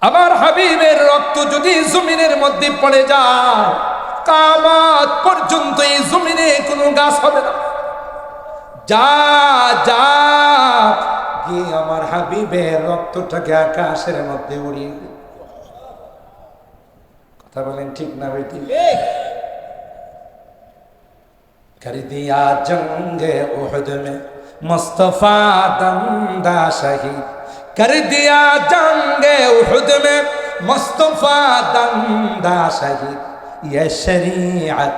আমার হাবিবের রক্ত যদি জমিনের মধ্যে পড়ে যায়, কিয়ামত পর্যন্ত এই জমিনে কোনো গাছ হবে না। যা যা গিয়ে আমার হাবিবের রক্তটাকে আকাশের মধ্যে উড়িয়ে দে। কথা বলেন ঠিক না বেটি? कर दिया जंगे उहद में मुस्तफा दंदा शहीद, कर दिया जंगे उहद में मुस्तफा दंदा शहीद, ये शरीयत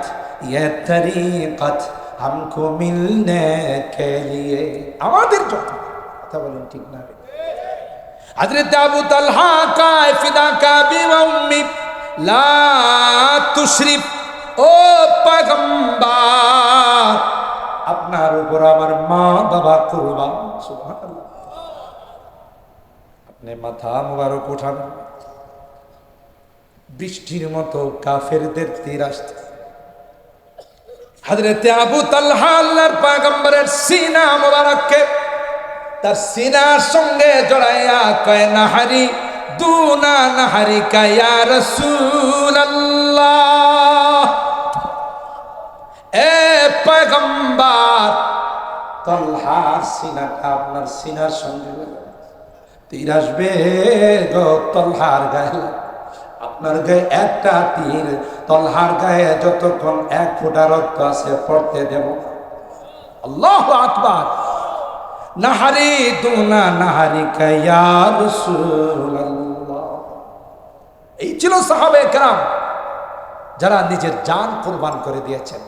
ये तरीकत हमको मिलने के लिए। আমাদের জন্য কথা বলেন ঠিক না? হযরত আবু তালহা কা ফিদা কা বি উম্মি লা তুশরিফ, ও পয়গম্বর আপনার উপর আমার মা বাবা কুরবান। সুবহানাল্লাহ। আপনি মাথা মুবারক উঠান, বৃষ্টির মতো কাফেরদের তীর আসছে। হযরত আবু তালহা আল্লাহর পয়গম্বরের সিনা মুবারককে তার সিনার সঙ্গে জড়াইয়া কয়, নাহারি দুনা নাহারি কা ইয়া রাসূলুল্লাহ, এ পয়গম্বর তালহার সিনাটা আপনার সিনার সঙ্গে তীর আসবে গো তালহার গায়ে, আপনার গায়ে একটা তীর তালহার গায়ে যতক্ষণ এক ফোঁটা রক্ত আছে পড়তে দেব। আল্লাহু আকবার। নাহারি দুনা নাহারি কা ইয়া রাসূলুল্লাহ। এই ছিল সাহাবায়ে কেরাম যারা নিজের জান কুরবান করে দিয়েছেন,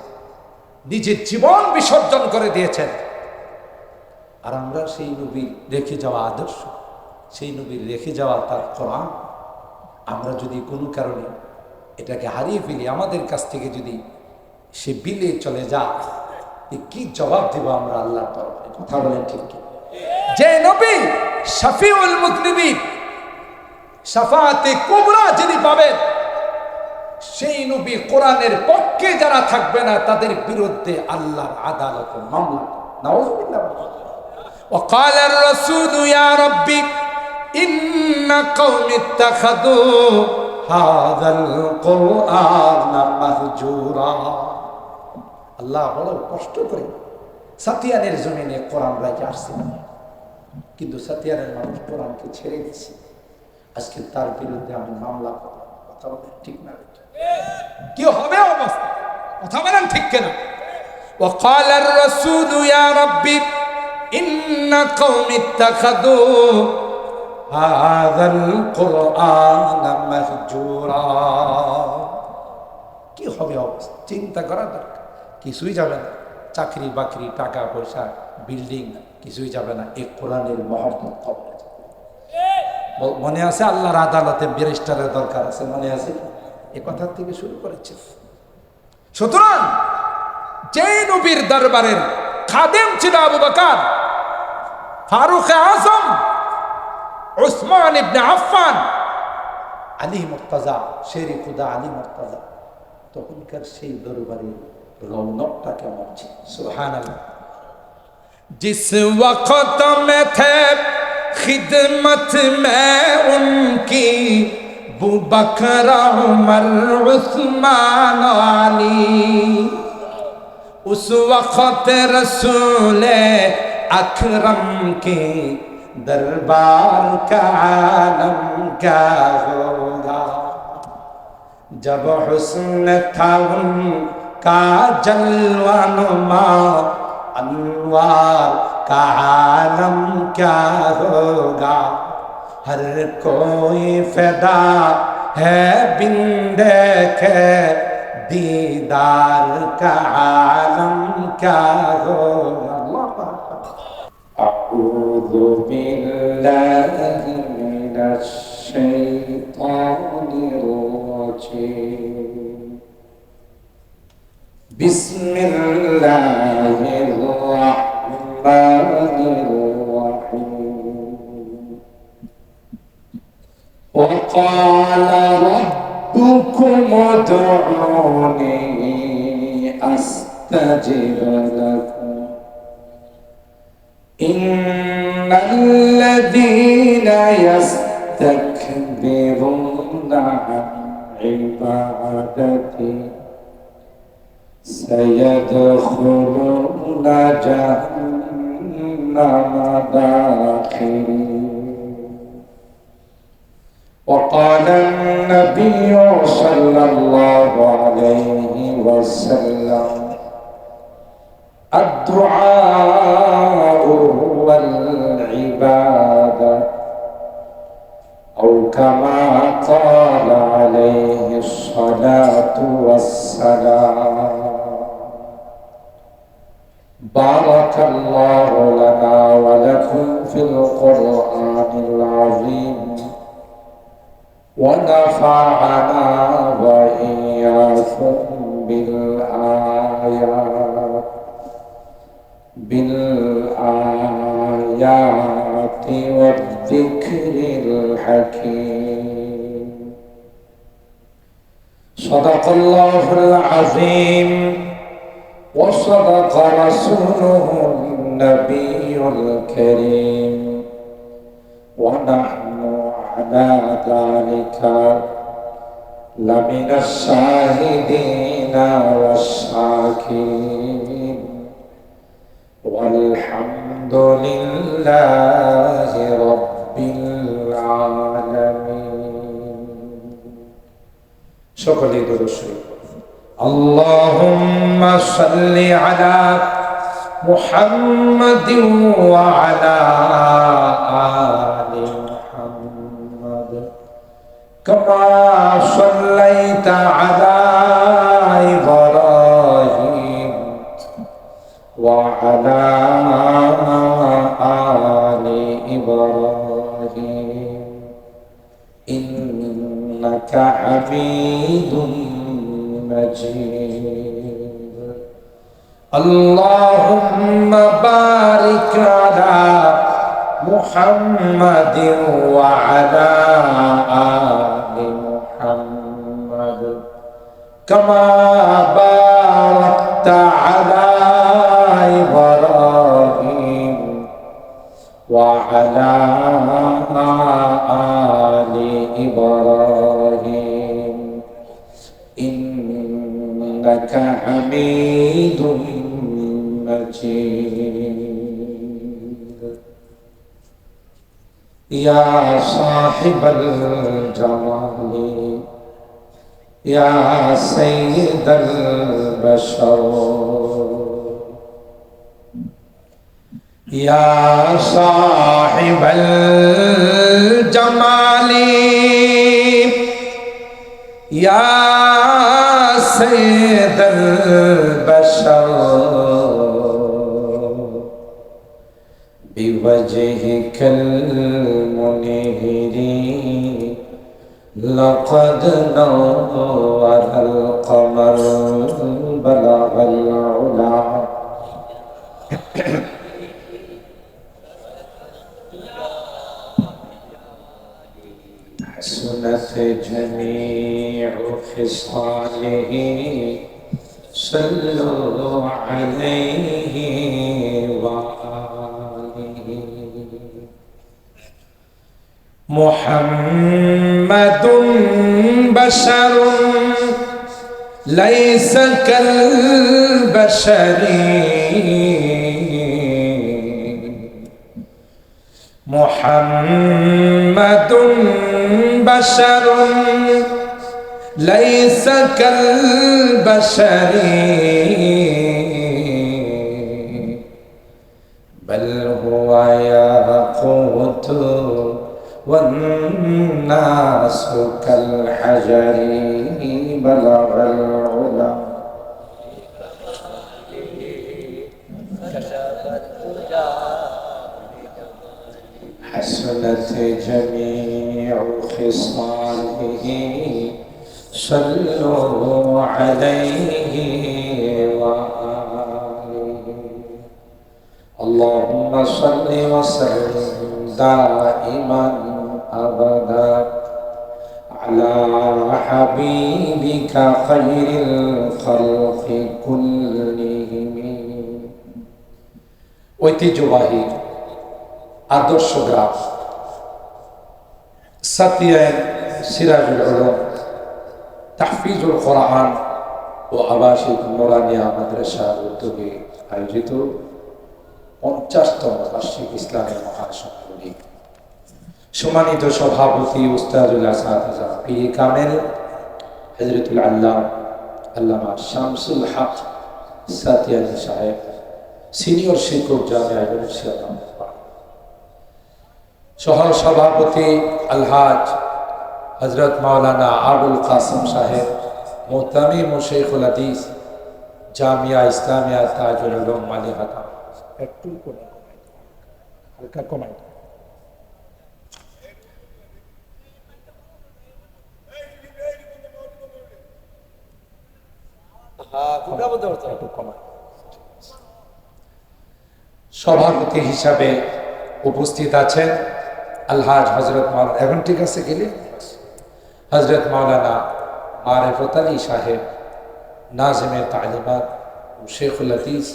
নিজের জীবন বিসর্জন করে দিয়েছেন। আর আমরা সেই নবীর রেখে যাওয়া আদর্শ, সেই নবীর রেখে যাওয়া তার কোরআন, আমরা যদি কোনো কারণে এটাকে হারিয়ে ফেলি, আমাদের কাছ থেকে যদি সে বিলে চলে যায়, কি জবাব দেব আমরা আল্লাহর তরফে? কথা বলেন ঠিক কি? যে নবী শাফিউল মুযনিবিন, শাফাআতে কুবরা যিনি পাবেন, সেই নবী কোরআনের পক্ষে যারা থাকবে না তাদের বিরুদ্ধে আল্লাহর আদালতে মামলা। নাউযুবিল্লাহ। وقال الرسول يا ربي إن قوم اتخذوا هذا القرآن مهجورا। আল্লাহ বড় কষ্ট করে সাতিয়ানের জমিনে কোরআন রাখে আসছেন, কিন্তু সাতিয়ানের মানুষ কোরআনকে ছেড়ে দিচ্ছে। আজকে তার বিরুদ্ধে আমি মামলা করলাম। কথা বলেন ঠিক না? কি হবে অবস্থা? কথা বলেন ঠিক কিনা? وقال الرسول يا ربي إن قوم اتخذوا هذا القرآن مهجورا। কি হবে অবস্থা? চিন্তা করা দরকার। কিছুই যাবে না, চাকরি বাকরি টাকা পয়সা বিল্ডিং কিছুই যাবে না, এই কোরআনের মহব্বত কবরে। মনে আছে আল্লাহর আদালতে ব্যারিস্টারের দরকার আছে, মনে আছে? এ কথা থেকে শুরু করেছে। সুতরাং যে নবীর দরবারের খাদেম ছিল আবু বকর, ফারুক আজম, উসমান ইবনে আফফান, আলী মুর্তজা, শের খুদা আলী মুর্তজা, তখনকার সেই দরবারের রৌনকটা কেমন ছিল? সুবহানাল্লাহ। जिस वक्त में थे खिदमत में उनकी बू बकर उमर उस्मान अली, उस वक्त रसूल अकरम के दरबार का आलम क्या होगा, जब हुस्न था उनका जलवा नुमा, अनवार का आलम क्या होगा, हर कोई फिदा है बिन देखे दीदार का आलम क्या होगा। अऊज़ु बिल्लाहि मिनश शैतानिर रजीम, बिस्मिल्लाहिर रहमानिर रहीम। वक़ाल रब्बुकुम उदऊनी अस्तजिब लकुम, इन्नल्लज़ीना यस्तकबिरून يستكبرون عن عبادتي سيدخلون جهنم داخرين. وقال النبي صلى الله عليه وسلم الدعاء هو العبادة، أو كما قال عليه الصلاة والسلام. بارك الله لنا ولكم في القرآن العظيم، ونفعنا وإياكم بالآيات والذكر الحكيم. صدق الله العظيم وصدق رسوله النبي الكريم، ونحن على ذلك لمن الشاهدين والشاكرين، والحمد لله رب العالمين. شكرا لله. اللهم صل على محمد وعلى آل محمد كما صليت على إبراهيم وعلى آل إبراهيم إنك حميد مجيد. اللهم بارك على محمد وعلى آل محمد كما باركت على إبراهيم وعلى آل إبراهيم إنك حميد مجيد. يا صاحب الجمال يا سيد البشر يا صاحب الجمال يا سيد البشر بوجهك المنير لقد نور القمر بلغ العلا حسنت جميع خصاله صلوا عليه وآله. محمد بشر ليس كالبشر محمد بشر ليس كالبشر بل هو ياقوت والناس كالحجر بلغ العلا حسنت جميع خصاله صلوا عليه وآله. اللهم صل وسلم دائما أبدا على حبيبك خير الخلق كلهم. ঐতিহ্যবাহী আদর্শ গ্রাম সাতিয়ার সিরাজুল উলুম তাহফিজুল কোরআন ও আবাসিক নুরানিয়া মাদ্রাসার উদ্যোগে আয়োজিত 50তম বার্ষিক ইসলামী মহাসম্মেলনী সম্মানিত সভাপতি উস্তাদুল আসাতিজা পীর কামেল হযরতুল আল্লামা শামসুল হক সাতিয়ানী সাহেব, সিনিয়র শিক্ষক জামিয়া ইউনিভার্সিটি, সহ সভাপতি আলহাজ হযরত মাওলানা আবুল কাসিম সাহেব, মুহতামিম ও শেখুল হাদিস জামিয়া ইসলামিয়া তাজুল উলুম মালিহাতা। একটু হালকা কমাই। সভাপতি হিসাবে উপস্থিত আছেন আলহাজ হযরত মাওলানা, এখন ঠিক আছে গেলে হযরত মাওলানা মারিফত আলী সাহেব, নাজিমে তালিমাত ও শেখুল হাদিস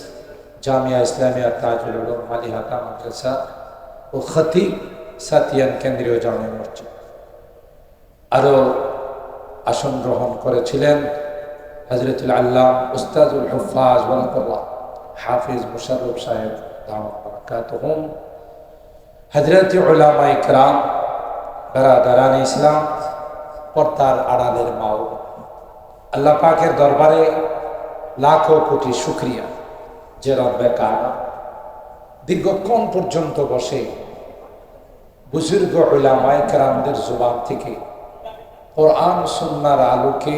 জামিয়া ইসলামিয়া তাজুল উলুম মালিহাতা মাদ্রাসা ও খতিব সাতিয়ান কেন্দ্রীয় জামে মসজিদ। আরো আসন গ্রহণ করেছিলেন হযরতুল আল্লাম উস্তাদুল হুফাজ ওয়াল কুরআন হাফিজ মুশাররফ সাহেব দাওয়াত বারাকাতুহুম, হযরত উলামা ইকরাম, বারাদারান ইসলাম, পর্দার আড়ালের মাও, আল্লাহ পাকের দরবারে লাখো কোটি শুকরিয়া যে রব্বে কায়নাত দীর্ঘক্ষণ পর্যন্ত বসে বুজুর্গ উলামা ইকরামদের জবান থেকে কোরআন সুন্নাহর আলোকে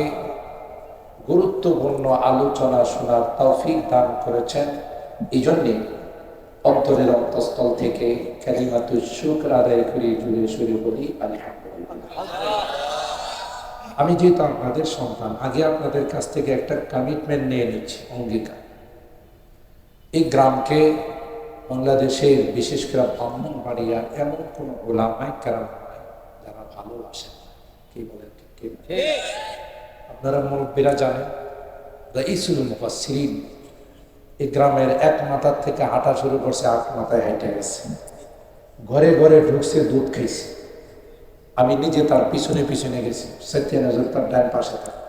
গুরুত্বপূর্ণ আলোচনা শোনার তৌফিক দান করেছেন। এই জন্যে অন্তরের অন্তঃস্থল থেকে কালিমাতুশ শুকর আদায় করে জুড়ে সুরে বলি আলহামদুলিল্লাহ। আমি যেহেতু আপনাদের সন্তান, আগে আপনাদের কাছ থেকে একটা কমিটমেন্ট নিয়ে নিচ্ছি, অঙ্গীকার। এই গ্রামকে বাংলাদেশের বিশেষ করে ব্রাহ্মণবাড়িয়ার এমন কোন উলামায়ে কেরাম যারা ভালোবাসেন, কি বলেন ঠিক? আপনারা মুরব্বীরা জানেন রাইসুল মুফাসসিরিন এই গ্রামের এক মাথার থেকে হাঁটা শুরু করছে, 8 মাথায় হেঁটে গেছে, ঘরে ঘরে ঢুকছে, দুধ খাইছে। আমি নিজে তার পিছনে পিছনে গেছি, সত্যিয়া নজর তার ডান পাশে থাকে।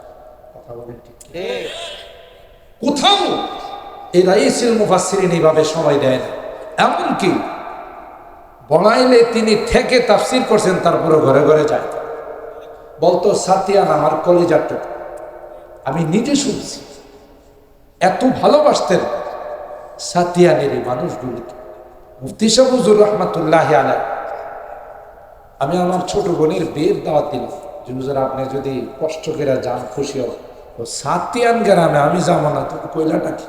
কথা বলেন ঠিক? কোথাও এই রাইসুল মুফাসসিরিন এইভাবে সময় দেয় না। এমনকি বনাইলে তিনি থেকে তাফসীর করছেন, তারপরে ঘরে ঘরে যায়, বলতো সাতিয়ান আমার কলিজার টুকরা। আমি নিজে শুনছি, এত ভালোবাসতেন সাতিয়ানের এই মানুষগুলিকে। মুফতি সাহেব হুজুর রহমাতুল্লাহি আলাইহি, আমি আমার ছোট বোনের বিয়ের দাওয়াত দিলাম যে হুজুর আপনি যদি কষ্ট করে যান খুশি হব, তো সাতিয়ান গ্রামে আমি যাবো না, তো কইলাটা কি?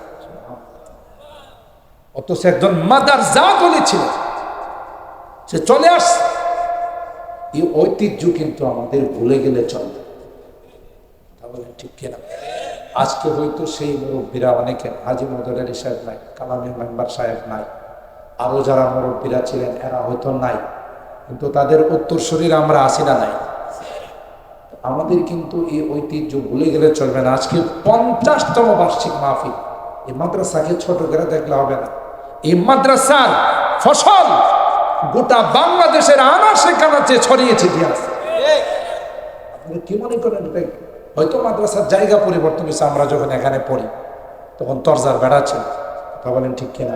অথচ একজন মাদারজাত ওলি ছিল, সে চলে আসছে। এই ঐতিহ্য কিন্তু আমাদের ভুলে গেলে চলবে। ঠিক কিনা? আজকে হয়তো সেই মুরব্বীরা অনেকে, হাজী মদর আলী সাহেব নাই, কালামী মেম্বার সাহেব নাই, আরো যারা মুরব্বীরা ছিলেন এরা হয়তো নাই, কিন্তু তাদের উত্তরসূরির আমরা আছি না নাই? আমাদের কিন্তু এই ঐতিহ্য ভুলে গেলে চলবে না। আজকে 50তম বার্ষিক মাহফিল। এই মাদ্রাসাকে ছোট করে দেখলে হবে না। এই মাদ্রাসার ফসল গোটা বাংলাদেশের আনাচে কানাচে ছড়িয়েছে দিয়ে আছে। আপনি কি মনে করেন? হয়তো মাদ্রাসার জায়গা পরিবর্তন হয়েছে। আমরা যখন এখানে পড়ি তখন তরজার বেড়া ছিল। কথা বলেন ঠিক কিনা?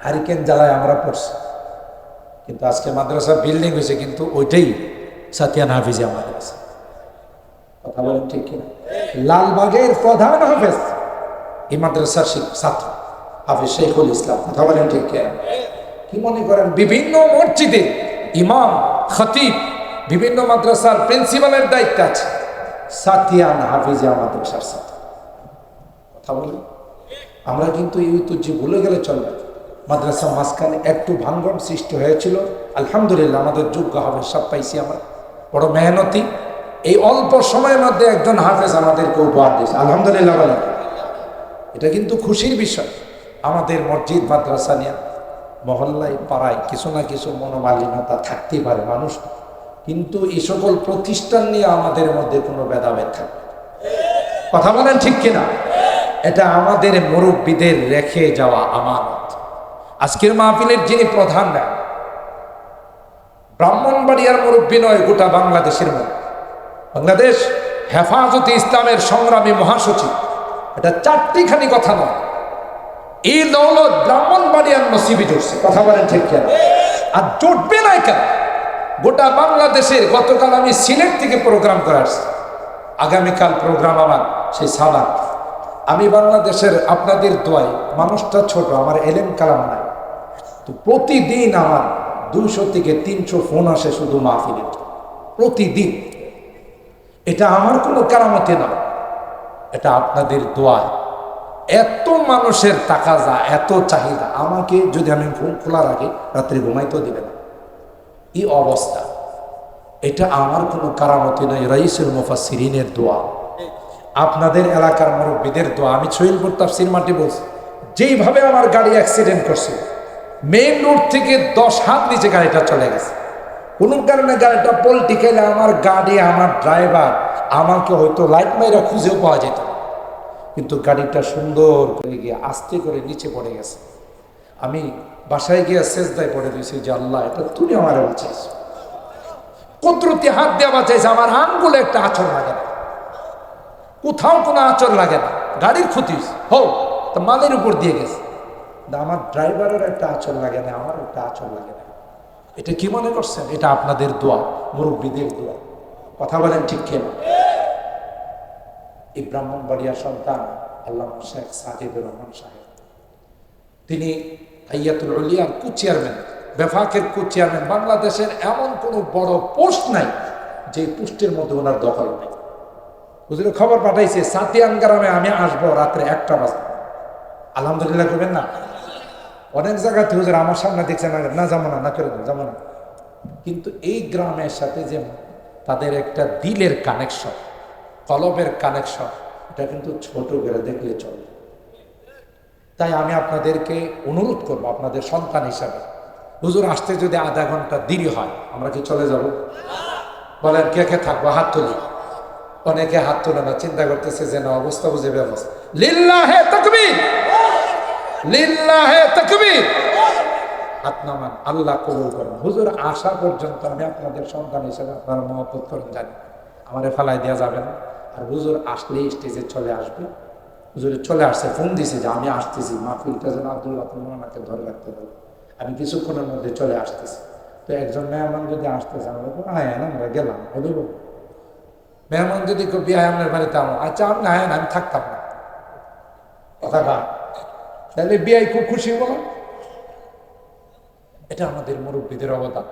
হারিকেন জ্বালায় আমরা পড়ছি, কিন্তু আজকে মাদ্রাসার বিল্ডিং হয়েছে, কিন্তু ওইটাই সাতিয়ান হাফিজিয়া মাদ্রাসা। কথা বলেন ঠিক কিনা? লালবাগের প্রধান হাফেজ এই মাদ্রাসার ছাত্র হাফেজ শেখুল ইসলাম। কথা বলেন ঠিক কিনা? কি মনে করেন? বিভিন্ন মসজিদে ইমাম, খতিব, বিভিন্ন মাদ্রাসার প্রিন্সিপালের দায়িত্ব আছে সাতিয়ান হাফিজিয়া মাদ্রাসার ছাত্র। কথা বলেন। আমরা কিন্তু এই ঐতিহ্য ভুলে গেলে চলবে। মাদ্রাসা মাঝখানে একটু ভাঙ্গন সৃষ্টি হয়েছিল, আলহামদুলিল্লাহ আমাদের যোগ্য হাফেজ সব পাইছি। আমরা বড় মেহনতি, এই অল্প সময়ের মধ্যে একজন হাফেজ আমাদেরকে উপহার দিয়েছে, আলহামদুলিল্লাহ বলেন। এটা কিন্তু খুশির বিষয়। আমাদের মসজিদ মাদ্রাসা নিয়ে মহল্লায় পাড়ায় কিছু না কিছু মনোমালিন্যতা থাকতেই পারে মানুষ, কিন্তু এই সকল প্রতিষ্ঠান নিয়ে আমাদের মধ্যে কোনো ভেদাভেদ থাকবে। কথা বলেন ঠিক কিনা? এটা আমাদের মুরব্বীদের রেখে যাওয়া আমানত। আজকের মাহফিলের যিনি প্রধান না ব্রাহ্মণবাড়িয়ার মুরব্বী নয়, গোটা বাংলাদেশের মুরব্বী। বাংলাদেশ হেফাজতে ইসলামের সংগ্রামী মহাসচিব, এটা চারটিখানি কথা নয়। এই দৌলত ব্রাহ্মণবাড়িয়ার নসিবে জুটছে, কথা বলেন ঠিক কেন? আর জুটবে না কেন? গোটা বাংলাদেশের, গতকাল আমি সিলেট থেকে প্রোগ্রাম করে আসছি, আগামীকাল প্রোগ্রাম আমার সেই সালাদ। আমি বাংলাদেশের আপনাদের দোয়ায়, মানুষটা ছোট, আমার এলেম কালাম নাই, তো প্রতিদিন আমার 200 থেকে 300 ফোন আসে শুধু মাহফিলে, প্রতিদিন। এটা আমার কোনো কারামতে না, এটা আপনাদের দোয়ায়। এত মানুষের তাকাজা, এত চাহিদা, আমাকে যদি আমি ফোন খোলা রাখি রাত্রে ঘুমাইতেও দিবে না, এই অবস্থা। এটা আমার কোনো কারামতি নয়, রাইসুল মুফাসসিরিনের দোয়া, আপনাদের এলাকার মুরব্বীদের দোয়া। আমি সহিলপুর তাফসীর মাঠে বলছি, যেইভাবে আমার গাড়ি অ্যাক্সিডেন্ট করছে, মেইন রোড থেকে 10 হাত নিচে গাড়িটা চলে গেছে, কোনো কারণে গাড়িটা পল্টি খেলে আমার গাড়ি, আমার ড্রাইভার আমাকে হয়তো লাইট মাইরা খুঁজেও পাওয়া যেত, কিন্তু গাড়িটা সুন্দর করে গিয়ে আস্তে করে নিচে পড়ে গেছে। আমি বাসায় গিয়ে সেজদায় পড়ে দিয়েছি যে আল্লাহ, এটা তুমি আমার বাঁচাইছ, কুদরতি হাত দিয়ে বাঁচাইছে। আমার আঙ্গুলে একটা আঁচড় লাগে না, কোথাও কোনো আঁচড় লাগে না, গাড়ির ক্ষতি হোক তা মালের উপর দিয়ে গেছে, আমার ড্রাইভারের একটা আঁচড় লাগে না, আমার একটা আঁচড় লাগে না। এটা কি মনে করছেন? এটা আপনাদের দোয়া, মুরব্বীদের দোয়া, কথা বলেন ঠিক কেনা? এই ব্রাহ্মণবাড়িয়ার সন্তান আল্লামা শেখ সাজিদুর রহমান সাহেব, তিনি হাইয়াতুল উলিয়ার কো-চেয়ারম্যান, বেফাকের কো-চেয়ারম্যান। বাংলাদেশের এমন কোনো বড় পোস্ট নাই যে পোস্টের মধ্যে ওনার দখল নেই। হুজুর খবর পাঠাইছে সাতিয়ান গ্রামে আমি আসবো রাত্রে 1টা বাজে, আলহামদুলিল্লাহ করবেন না? অনেক জায়গাতে হুজুর আমার সামনে দেখছেন, না যাবো না, না করে যাবো না। কিন্তু এই গ্রামের সাথে যে তাদের একটা দিলের কানেকশন, কলবের কানেকশন, এটা কিন্তু ছোট করে দেখলে চলে। তাই আমি আপনাদেরকে অনুরোধ করব, আপনাদের সন্তান হিসাবে, হুজুর আসতে যদি আধা ঘন্টা দেরি হয়, আমরা কি চলে যাব? বলেন কে কে থাকবো? হাত তুলি। অনেকে হাত তুলে না, চিন্তা করতেছে যে না, অবস্থা বুঝে ব্যবস্থা। লিল্লাহে তাকবীর, লিল্লাহে তাকবীর। হাত নামান, আল্লাহ কবুল করেন। হুজুর আসা পর্যন্ত আমি আপনাদের সন্তান হিসেবে আপনারা মহব্বত করেন, জানি, আমারে ফেলাই দেওয়া যাবে না। আর হুজুর আসলে স্টেজে চলে আসবে। হুজুরে চলে আসছে, ফোন দিছে যে আমি আসতেছি, মাহফিলটা যেন আব্দুল্লাহ আমাকে ধরে রাখতে হবে, আমি কিছুক্ষণের মধ্যে চলে আসতেছি। তো একজন মেহমান যদি আসতেছে, আমরা আয়ান, আমরা গেলাম, হলো। মেহমান যদি বিয়ে আপনার বাড়িতে আমার, আচ্ছা আপনি আয়ান, আমি থাকতাম না, কথাটা, তাহলে বিয়ে খুব খুশি বলো। এটা আমাদের মুরব্বীদের অবদান।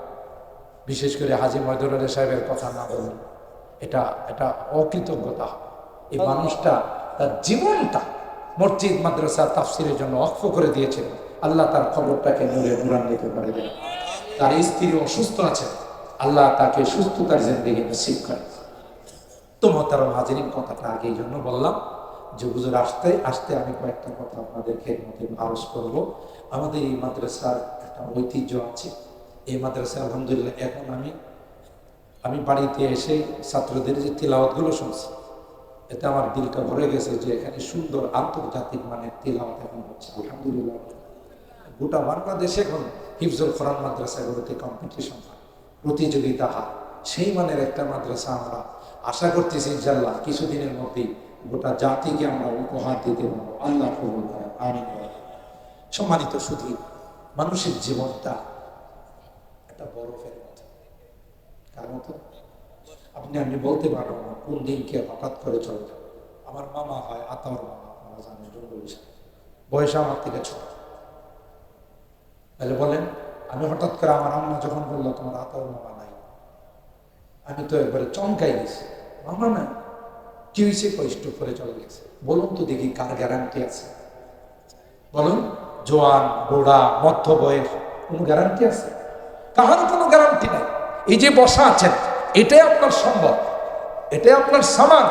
বিশেষ করে হাজী ময়দুল আলী সাহেবের কথা না বলুন, এটা এটা অকৃতজ্ঞতা। এই মানুষটা তার জীবনটা মসজিদ মাদ্রাসা তাফসিরের জন্য ওয়াকফ করে দিয়েছেন। আল্লাহ তার খবরটাকে নূরে নূরান্বিত করে দেন। তার স্ত্রী অসুস্থ আছে, আল্লাহ তাকে সুস্থতার জিন্দেগি নসিব করে। তো মোহতারাম হাজিরিন, কথাটা আগে এই জন্য বললাম যে হুজুর আসতে আসতে আমি কয়েকটা কথা আপনাদের খেদমতে আরজ করব। আমাদের এই মাদ্রাসার একটা ঐতিহ্য আছে। এই মাদ্রাসা আলহামদুলিল্লাহ এখন আমি বাড়িতে এসে ছাত্রদের যে তিলাওয়াতগুলো শুনছি, এতে আমার দিলটা ভরে গেছে যে এখানে সুন্দর আন্তর্জাতিক মানের তিলাওয়াত এখন হচ্ছে, আলহামদুলিল্লাহ। গোটা বাংলাদেশে এখন হিফজুল কোরআন মাদ্রাসাগুলোতে কম্পিটিশন হয়, প্রতিযোগিতা হয়। সেই মানের একটা মাদ্রাসা আমরা আশা করতেছি ইনশাআল্লাহ কিছুদিনের মধ্যেই গোটা জাতিকে আমরা উপহার দিতে পারবো। আল্লাহ কবুল করেন, আমিন। সম্মানিত শুধু মানুষের জীবনটা একটা বরফের মতো, তার মতো আপনি বলতে পারবো না কোন দিনকে হঠাৎ করে চলে যাবে। আমার মামা হয় আতাউর মামা, আপনারা জানেন, বয়স আমার থেকে ছোট। তাহলে বলেন, আমি হঠাৎ করে আমার আম্মা যখন বললো তোমার আতাউর মামা নাই, আমি তো একবারে চমকাই গেছি। মামা নাই, কি হয়েছে? কষ্ট করে চলে গেছে। বলুন তো দেখি, কার গ্যারান্টি আছে? বলুন, জোয়ান, বুড়া, মধ্য বয়স, কোনো গ্যারান্টি আছে? কাহার কোনো গ্যারান্টি নাই। এই যে বসা আছেন, এটাই আপনার সম্ভব, এটাই আপনার সামান।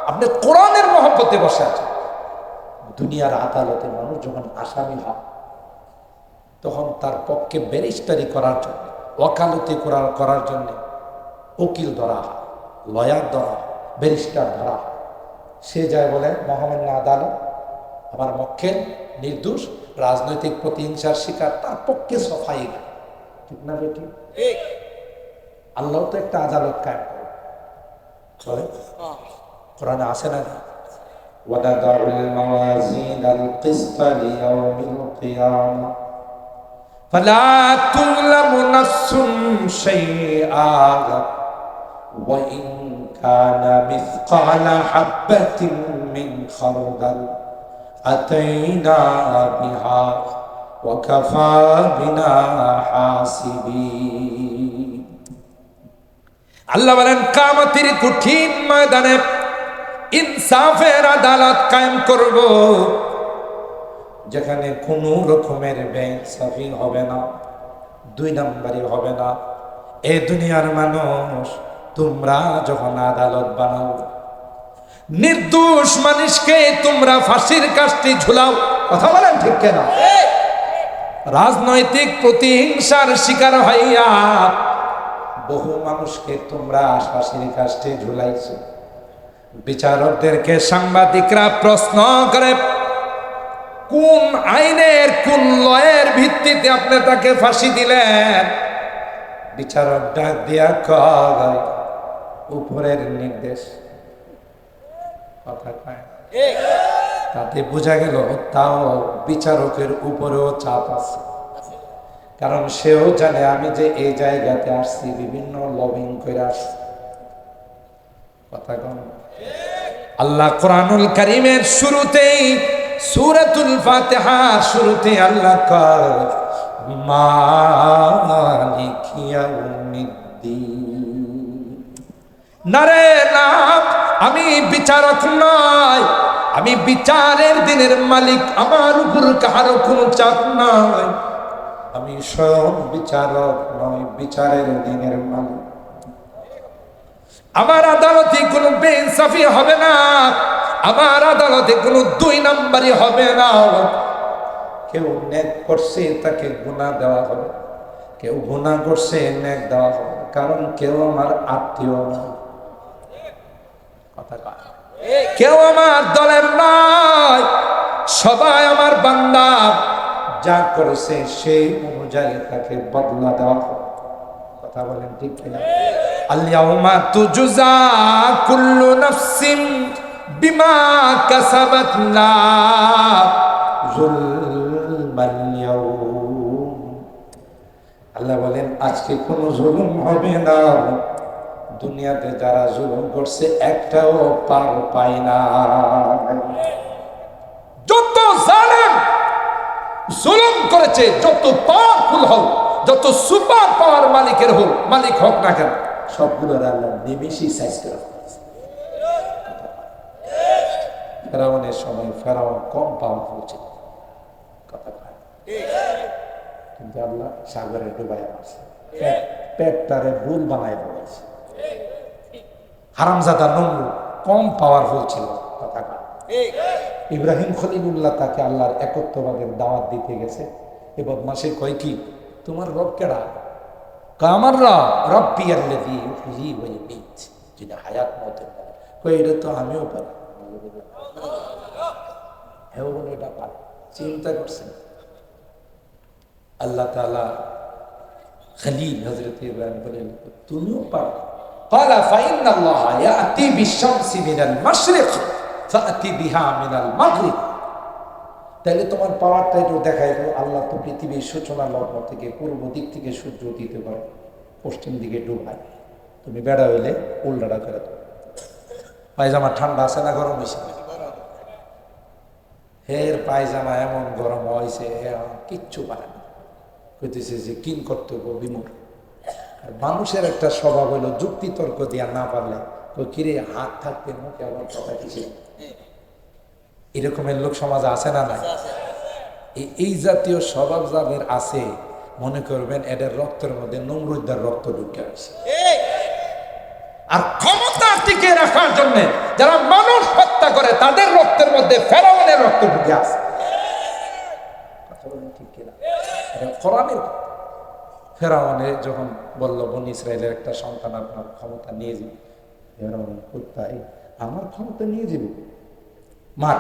আপনি কোরআনের মহব্বতে বসে আছেন। দুনিয়ার আদালতে মানুষ যখন আসামি হয়, তখন তার পক্ষে ব্যারিস্টারি করার জন্য, ওয়াকালতি করার জন্য উকিল ধরা হয়, লয়ার ধরা হয়, ব্যারিস্টার ধরা হয়। সে যায় বলে মহামান্য আদালত আমার মক্কেল নির্দোষ, রাজনৈতিক প্রতিহিংসার শিকার, তার পক্ষে সফাই গেল। ঠিক না বেটি? আল্লাহ তো একটা আদালত কায়েম করে, চলে কোরআনে আছে না وَنَضَعُ الْمَوَازِينَ الْقِسْطَ لِيَوْمِ الْقِيَامَةِ فَلَا تُظْلَمُ نَفْسٌ شَيْئًا وَإِنْ كَانَ مِثْقَالَ حَبَّةٍ مِّنْ خَرْدَلٍ أَتَيْنَا بِهَا وَكَفَى بِنَا حَاسِبِينَ আল্লাহ বলেন কিয়ামতের কঠিন ময়দানে ইনসাফের আদালত কায়েম করব, যেখানে কোনো রকমের বেইনসাফি হবে না, দুই নাম্বারি হবে না। এই দুনিয়ার মানুষ তোমরা যখন আদালত বানাও, নির্দোষ মানুষকে তোমরা ফাঁসির কাস্টে ঝুলাও, কথা বলেন ঠিক কেনা? রাজনৈতিক প্রতিহিংসার শিকার হইয়া বহু মানুষকে তোমরা ফাঁসির কাস্টে ঝুলাইছো। বিচারকদেরকে সাংবাদিকরা প্রশ্ন করে, কোন আইনের কোন লয়ের ভিত্তিতে আপনি তাকে ফাঁসি দিলেন? বিচারক ডাক দিয়া কয়, উপরের নির্দেশ। কথা কয় তাতে বোঝা গেল তাও বিচারকের উপরেও চাপ আছে, কারণ সেও জানে আমি যে এই জায়গাতে আসছি বিভিন্ন লবিং করে আসছি। কথা কন আল্লাহ কোরআনুল কারীমের শুরুতেই সূরাতুল ফাতিহা শুরুতে আল্লাহ কয় মালিকি ইয়াউমিদ্দিন। নারে না, আমি বিচারক নয়, আমি বিচারের দিনের মালিক, আমার উপর কারো কোনো চাপ নয়, আমি স্বয়ং বিচারক নয়, বিচারের দিনের মালিক। আমার আদালতে কোনো বেইনসাফি হবে না, আমার আদালতে কোনো দুই নাম্বারি হবে না। কেউ নেক করছে তাকে গুনাহ দেওয়া হবে, কেউ গুনাহ করছে নেক দেওয়া হবে, কারণ কেউ আমার আত্মীয় নয়। কথা কয় কেউ আমার দলের নয়, সবাই আমার বান্দা। যা করেছে সেই অনুযায়ী তাকে বদলা দেওয়া হবে। কথা বলেন ঠিক কিনা? আল-ইয়াউমা তুজজা কুল্লু নাফসিন বিমা কাসাবাত লা যুলমাল ইয়াউম। আল্লাহ বলেন আজকে কোনো জুলুম হবে না। দুনিয়াতে যারা জুলুম করছে একটাও পার পায় না। যত জালেম জুলুম করেছে, যত পাওয়ারফুল হোক, যত সুপার পাওয়ার মালিকের হোক, মালিক হোক না কেন, সবগুলোর আল্লাহ নিমেষেই সাইজ করে ফেলেছে। ফেরাউনের সময় ফেরাউন কম পাওয়ারফুল ছিল, কথা কয়, কিন্তু আল্লাহ সাগরে ডুবাইয়া মারছে, পেটটারে ভুল বানায় ফেলেছে। হারামজাদা নমরুদ কম পাওয়ারফুল ছিল, কথা কয়। ইব্রাহিম খলিলুল্লাহ তাকে আল্লাহর একত্ববাদের দাওয়াত দিতে গেছে। এ বদমাশে কয় কি, তোমার রব কেডা? আমার রব রব্বি আল্লাযী ইউহয়ী ওয়া ইউমীত, যিনি হায়াত মওতের মালিক। কয় এটা তো আমিও পারি। হেও বলে এটা পারে, চিন্তা করছেন। আল্লাহ তাআলা খলিল হযরত ইব্রাহিম বলেন তুমিও পারো। ক্বালা ফাইন্নাল্লাহা ইয়াতি বিশ-শামসি মিনাল মাশরিক ফাআতি বিহা মিনাল মাগরিব। তাহলে তোমার পাওয়ারটা একটু দেখাই দাও। আল্লাহ তো পৃথিবীর সূচনা লগ্ন থেকে পূর্ব দিক থেকে সূর্য উদিত করে, পশ্চিম দিকে ডুবায়। তুমি বেড়া হইলে উল্টাটা করে দাও। পায়জামা ঠান্ডা আছে না গরম হয়েছে? হের পায়জামা এমন গরম হয়েছে কিচ্ছু পারে না, কইতেছে যে কিন কর্তব্য বিমূঢ়। আর মানুষের একটা স্বভাব হইলো যুক্তি তর্ক দিয়া না পারলে তো কিরে হাত থাকতে মুখে আবার কথা কিছু, এরকমের লোক সমাজে আছে না নাই? এই জাতীয় স্বভাব যাদের আছে মনে করবেন এদের রক্তের মধ্যে নমরুদ্দার রক্ত ঢুকে আছে। আর ক্ষমতা টিকে রাখার জন্য যারা মানুষ হত্যা করে তাদের রক্তের মধ্যে ফেরাউনের রক্ত ঢুকে আছে। ঠিক কিনা? কোরআনের ফেরাউনে যখন বলল বনি ইসরাইলের একটা সন্তান আপনার ক্ষমতা নিয়ে যাবে, ফেরাউন কোথায় আমার ক্ষমতা নিয়ে যাবে? মার,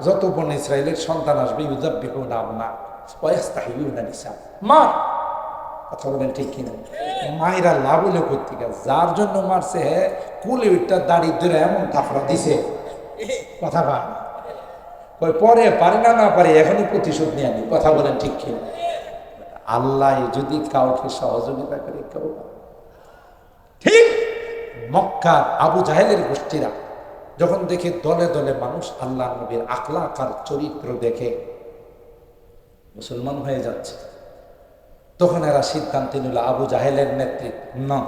যত বনি ইসরাইলের সন্তান আসবে ইউযাব্বিহুনা আবনা ওয়া ইস্তাহয়ুনা নিসা, মার। কথা বলেন ঠিক কিনা? মায়েরা লাভ হইলে করতে যার জন্য মারছে কুলে উঠটা দাড়ি ধরে এমন থাপড়া দিছে, কথা বা পরে পারে না পারে এখনই প্রতিশোধ নিয়ে আনি। কথা বলেন ঠিক কিনা? আল্লাহ যদি কাউকে সহযোগিতা করে কেউ, ঠিক মক্কার আবু জাহেলের গোষ্ঠীরা যখন দেখে দলে দলে মানুষ আল্লাহ নবীর আখলাক আর চরিত্র দেখে মুসলমান হয়ে যাচ্ছে, তখন এরা সিদ্ধান্ত নিল আবু জাহেলের নেতৃত্ব না,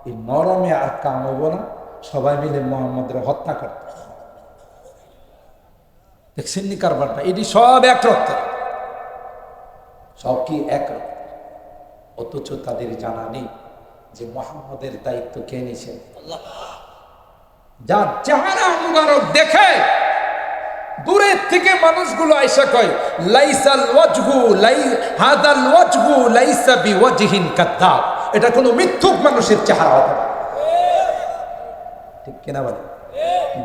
এই মরমে আর কাম হইব না, সবাই মিলে মোহাম্মদের হত্যা করতে। দেখছেন নি কারবারটা? এটি সব এক রক্ত, সব কি এক রক্ত, অথচ তাদের জানা নেই যে মোহাম্মদের দায়িত্ব কে নিছেন। যার চেহারা মুবারক দেখে দূরের থেকে মানুষগুলো আইসা কয় লাইসাল ওয়াজহু হাদাল ওয়াজহু লাইসা বিওয়াজহিন কাদ্দাব, এটা কোনো মিথ্যুক মানুষের চেহারা হতে পারে, ঠিক কিনা বলে?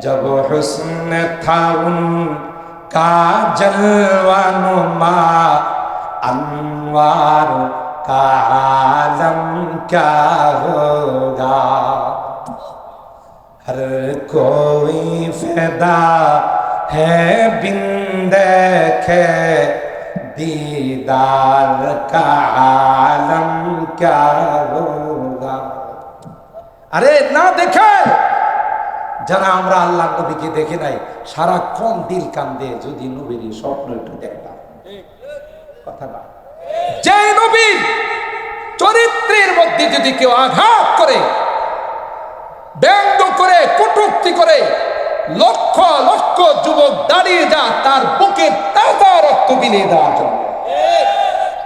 জব হুসন থা উনকা জলওয়া নুমা अनवार का आलम क्या होगा, हर कोई फैदा है बिन देखे दीदार का आलम क्या होगा। अरे ना देखे যারা আমরা আল্লাহ নবীকে দেখে নাই, সারাক্ষণ দিল কান্দে যদি নবীর স্বপ্ন একটু দেখতাম। কথা না, যে নবীর চরিত্রের মধ্যে যদি কেউ আঘাত করে, ব্যঙ্গ করে, কটূক্তি করে, লক্ষ লক্ষ যুবক দাঁড়িয়ে যা তার বুকে তাজা রক্ত বিলিয়ে দেওয়ার জন্য।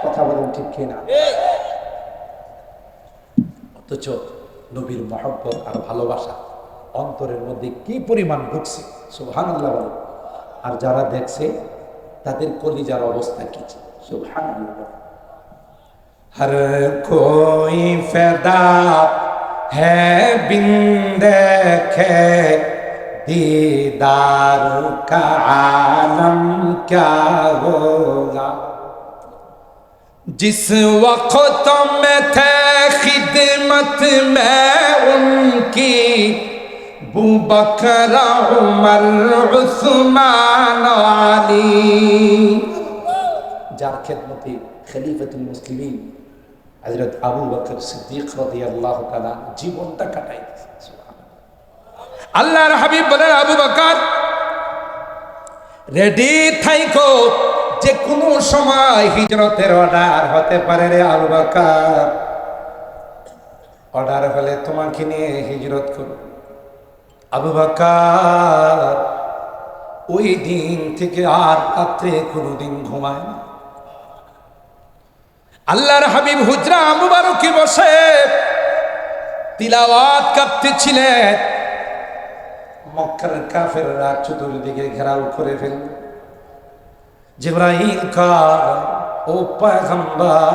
কথা বলুন ঠিক কিনা? অথচ নবীর মহব্বত আর ভালোবাসা অন্তরের মধ্যে কি পরিমাণ ঢুকছে, সুবহানাল্লাহ বলে। আর যারা দেখছে তাদের কলিজার অবস্থা কি, সুবহানাল্লাহ। हर कोई फैदा है बिन देखे दीदार का आलम क्या होगा। जिस वक्त में थे खिदमत में उनकी अबू बकर उमर उस्मान आली, যার খেদমতে খলিফাতুল মুসলিমিন হযরত আবু বকর সিদ্দিক রাদিয়াল্লাহু তাআলা জীবনটা কাটাইতেছে। সুবহানাল্লাহ। আল্লাহর হাবিব বলেন, আবু বকর রেডি থাইকো, যে কোনো সময় হিজরতের অর্ডার হতে পারে রে আবু বকর। অর্ডার হলে তোমাকে নিয়ে হিজরত করো। আবু বকর ওই দিন থেকে আর রাত্রে কোনোদিন ঘুমায় না। আল্লাহর হাবিব হুজরা মুবারকে বসে তিলাওয়াত করতেছিলেন। মক্কার কাফেররা চতুর্দিকে ঘেরাও করে ফেলল। জিবরাইল কয়, ও পয়গম্বর,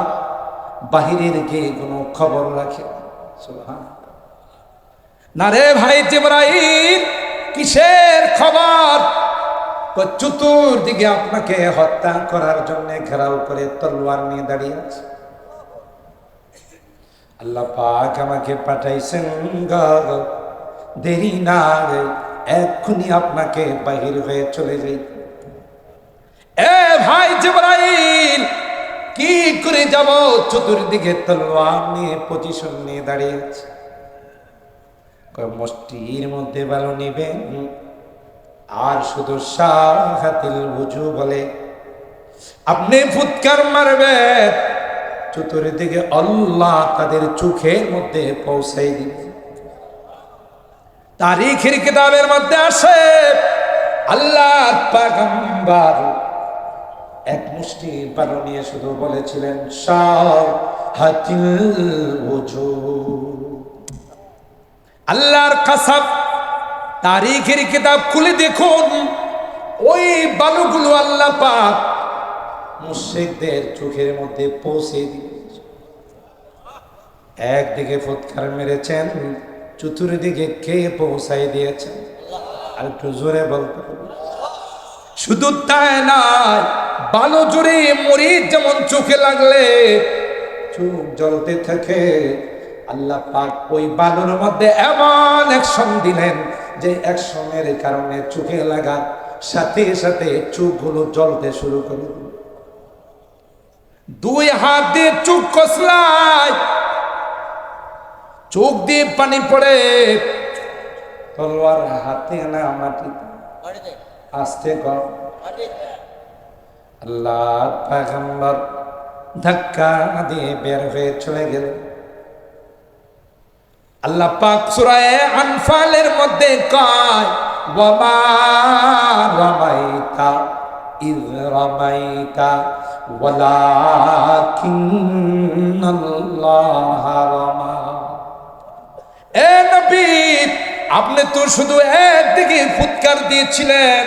বাহিরের গিয়ে কোনো খবর রাখে? সুবহানাল্লাহ। না রে ভাই জিবরাইল, কিসের খবর? চতুর্দিকে আপনাকে হত্যা করার জন্য ঘেরাও করে তলোয়ার নিয়ে দাঁড়িয়ে আছে। আল্লাহ পাক আমাকে পাঠাইছেন, দেরি না, এক্ষুনি আপনাকে বাহির হয়ে চলে যাই। এ ভাই জিবরাইল, কি করে যাব? চতুর্দিকে তলোয়ার নিয়ে পজিশন নিয়ে দাঁড়িয়ে আছে। মুষ্টির মধ্যে বালু নিবেন আর শুধু শাহাতিল ওযু বলে আপনি ফুৎকার মারবেন, চতুর্দিকে আল্লাহ তাদের চোখের মধ্যে পৌঁছাই দিবে। তারিখের কিতাবের মধ্যে আসে আল্লাহর পয়গম্বর এক মুষ্টি বালু নিয়ে শুধু বলেছিলেন শাহাতিল ওযু। আল্লাহর কসম, তারিখের কিতাব খুলে দেখুন, ওই বালুগুলো আল্লাহ পাক মুশরিকদের চোখের মধ্যে পৌঁছে দিয়েছে। একদিকে ফুৎকার মেরেছেন, চতুর্দিকে কে পৌঁছাই দিয়েছেন? আর একটু জোরে বলতে হবে। শুধু তাই নয়, বালু জুড়ে মরিচ যেমন চোখে লাগলে চোখ জ্বলতে থাকে। আল্লাহ পাক ওই বালুর মধ্যে এমন অ্যাকশন দিলেন যে অ্যাকশনের কারণে চোখে লাগা সাথে সাথে চোখগুলো জ্বলতে শুরু করে দিল। দুই হাত দিয়ে চোখ কসলায়, চোখ দিয়ে পানি পড়ে, তলোয়ার হাতে না মাটিতে আস্তে কর। আল্লাহ পয়গম্বর ধাক্কা দিয়ে বের হয়ে চলে গেল। আল্লাহ পাক সূরা আনফালের মধ্যে কয় ওয়া মা রামাইতা ইয রামাইতা ওয়ালাকিন্নাল্লাহ রামা। এ নবী, আপনি তো শুধু একদিকে ফুৎকার দিয়েছিলেন,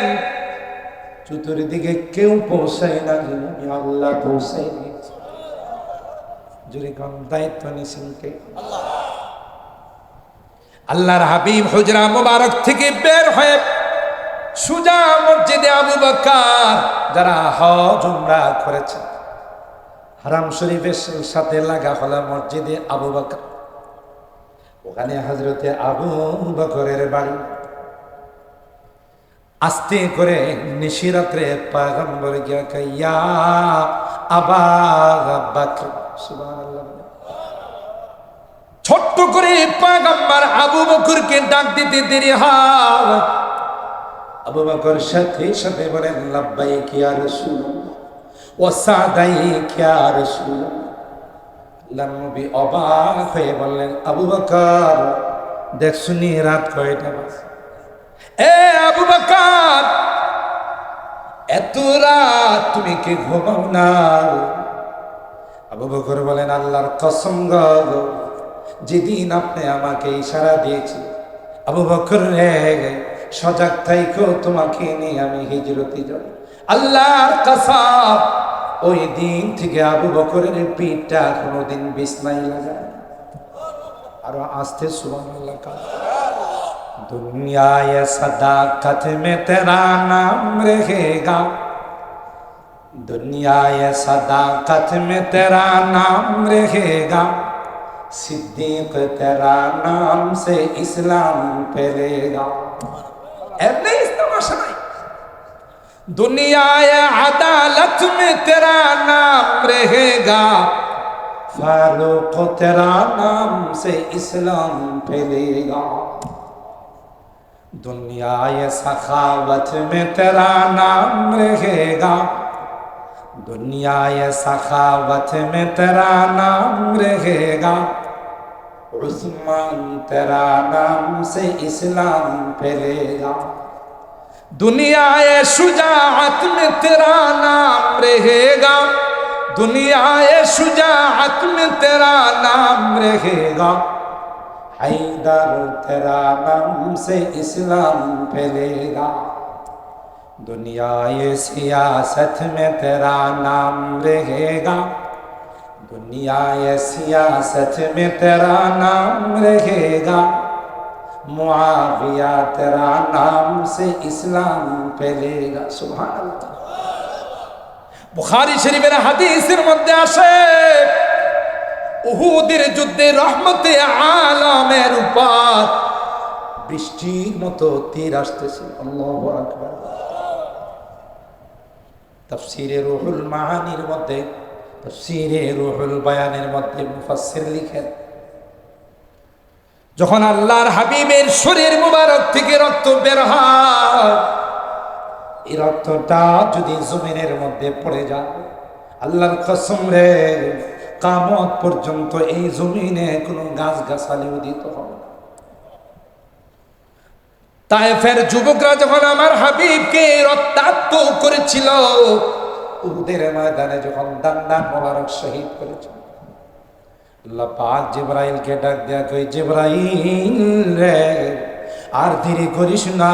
চতুর্দিকে কেউ পৌঁছায় না, আমি আল্লাহ পৌঁছাই দিয়েছি। জোরে কোন দায়িত্ব নিছেন কে? আল্লাহ। আল্লাহর হাবিব হুজরা মুবারক থেকে বের হয়ে সুজা মসজিদে আবু বকর, যারা হজ উমরা করেছে, হারাম শরীফের সাথে লাগা হলো মসজিদে আবু বকর। ওখানে হযরতে আবু বকরের বাড়ি। আস্তে করে নিশিরাত্রে পয়গম্বর গিয়া কইয়া আবা বকর, সুবহানাল্লাহ। ছোট্ট করে পয়গম্বর আবু বকরকে ডাক দিতে দেরি হয়। আবু বকর সাথে সাথে বলেন লাব্বাইক ইয়া রাসূলুল্লাহ ওয়া সাদাইক ইয়া রাসূলুল্লাহ। আল্লাহর নবী অবাক হয়ে বললেন, আবু বকর, দেখছুনি রাত কয়টা বাজে? এ আবু বকর, এত রাত তুমি কি ঘুমাও না? আবু বকর বলেন, আল্লাহর কসম গো, যেদিন আপনি আমাকে ইশারা দিয়েছি, আবু বকর রে সজাগ থাইকো, তোমাকে নিয়ে আমি হিজরতে যাব। আল্লাহর কসম, ওই দিন থেকে আবু বকরের পিঠটা কোনোদিন বিছনায় লাগায়। আর আস্তে সুবহানাল্লাহ। दुनिया ये सदाकत में तेरा नाम रहेगा, दुनिया ये सदाकत में तेरा नाम रहेगा, सिद्दीक तेरा नाम से इस्लाम फैलेगा। ऐसे इस्तेमाल नहीं। दुनिया ये अदालत में तेरा नाम रहेगा, फारूक तेरा नाम से इस्लाम फैलेगा। दुनिया ये सखावत में तेरा नाम रहेगा, दुनिया ये सखावत में तेरा नाम रहेगा, उस्मान तेरा नाम से इस्लाम फैलेगा। दुनिया ये शुजाअत में तेरा नाम रहेगा, दुनिया ये शुजाअत में तेरा नाम रहेगा, हैदर तेरा नाम से इस्लाम फैलेगा। दुनिया ये सियासत में तेरा नाम रहेगा, दुनिया ये सियासत में तेरा नाम रहेगा, मुआविया तेरा नाम से इस्लाम फैलेगा। सुभान अल्लाह। बुखारी शरीफের হাদিসের মধ্যে আসে, উহুদের যুদ্ধে রহমতে আলামের উপর বৃষ্টির মতো তীর আসতেছে। আল্লাহু আকবার। তাফসীরে রুহুল মাআনির মধ্যে, তাফসীরে রুহুল বায়ানের মধ্যে মুফাসসির লিখেন, যখন আল্লাহর হাবিবের শরীর মুবারক থেকে রক্ত বের হয়, এই রক্তটা যদি জমিনের মধ্যে পড়ে যায়, আল্লাহর কসম রে, কিয়ামত পর্যন্ত এই জমিনে কোনো গাছ গাছালি উদিত হবে না। তায়েফের যুবকরা যখন আমার হাবিবকে রক্তাক্ত করেছিল, উহুদের ময়দানে যখন দান্দান মোবারক শহীদ করেছিল, আল্লাহ পাক জিবরাইলকে ডাক দেয়া কই, জিবরাইল রে, আর দেরি করিস না।